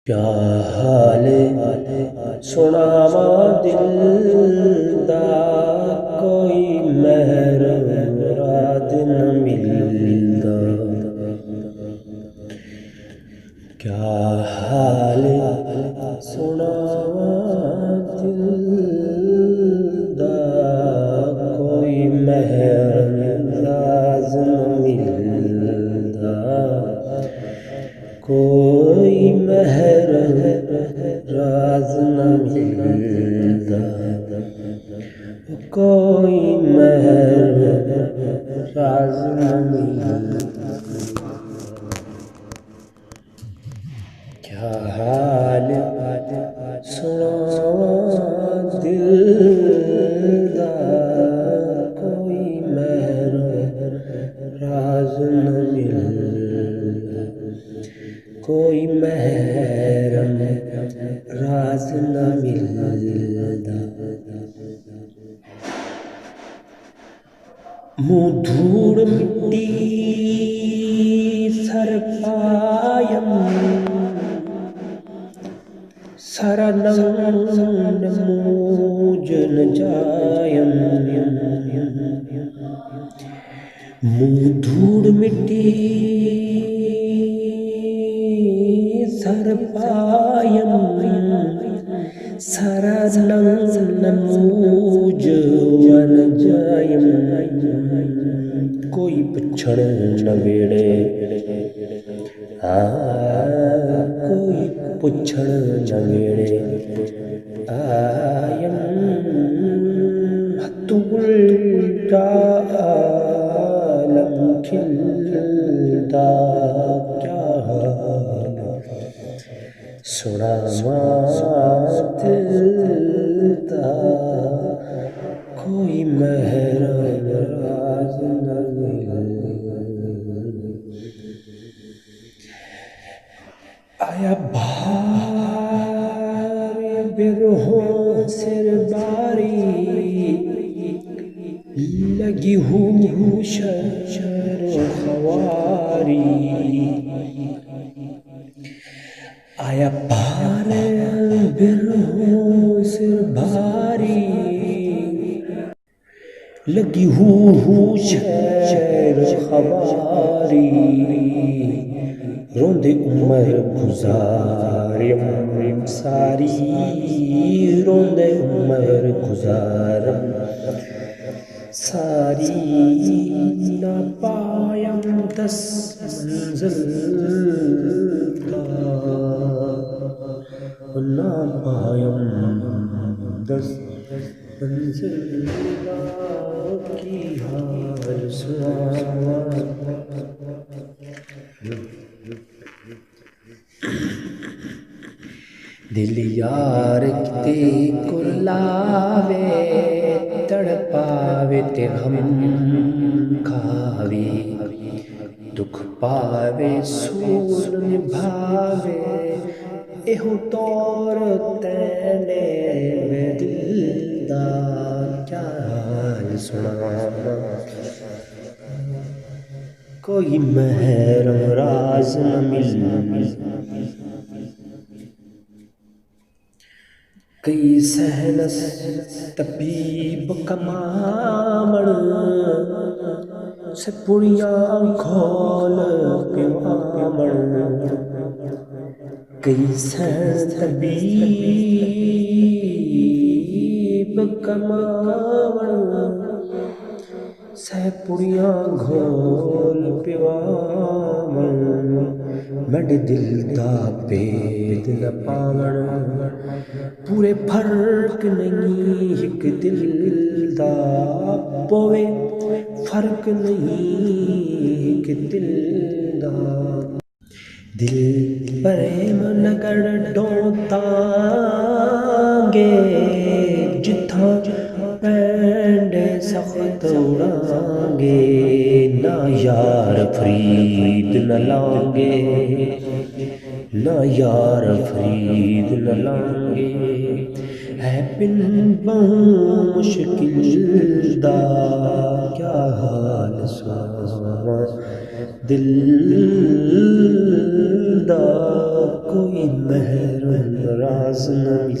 کیا حال سناواں دل دا کوئی محرم مراد نہ ملدا کیا حال سناواں دل دا کوئی محرم راز نہ ملدا کوئی محرم راز نہ ملدا کوئی محرم راز نہ ملدا کیا حال سناواں دل دا کوئی محرم راز نہ ملدا کوئی محرم راز نہ ملدا منہ دھوڑ مٹی سر پایم سر نموج نہ جایم منہ دھوڑ مٹی سر پایم سر نموج ون جایم کوئی پچھڑ نہ ویڑے کوئی پچھڑ نہ ویڑے آیم ہتھ الٹا عالم کھلدا کیا حال سناواں دل دا کوئی محرم راز نہ ملدا آیا بہار برہوں سر باری لگی ہوں شجر خواری آیا بہار برہوں سر باری لگی ہوں شجر خواری روندے عمر گزارم ساری روندے عمر گزارم ساری نہ پایم دس منزل نہ پایم دس منزل کی حال سناواں دل یار کتے کرلاوے تڑپاوے تے غم کھاوے دکھ پاوے سول نبھاوے ایہو طور تینے میں دل دا کیا حال سناواں کوئی محرم راز نہ ملدا کئی سہنس طبیب کمامڑ سے پڑیاں کھول پیوامڑ کئی سہنس طبیب کمامڑ سے پڑیاں گھول پیوامڑ مڈ دل دا بید نہ پاوڑ پورے فرق نہیں ایک دل دا پوے فرق نہیں ایک دل دا دل پریم نگر ڈونتا گے جتھاں پینڈے سخت اڑاں گے نہ یار فرید نہ لاؤں گے نہ یار فرید نہ لاؤں گے ہے بن بہوں مشکل دا کیا حال سناواں دل دا کوئی محرم راز نہ ملے.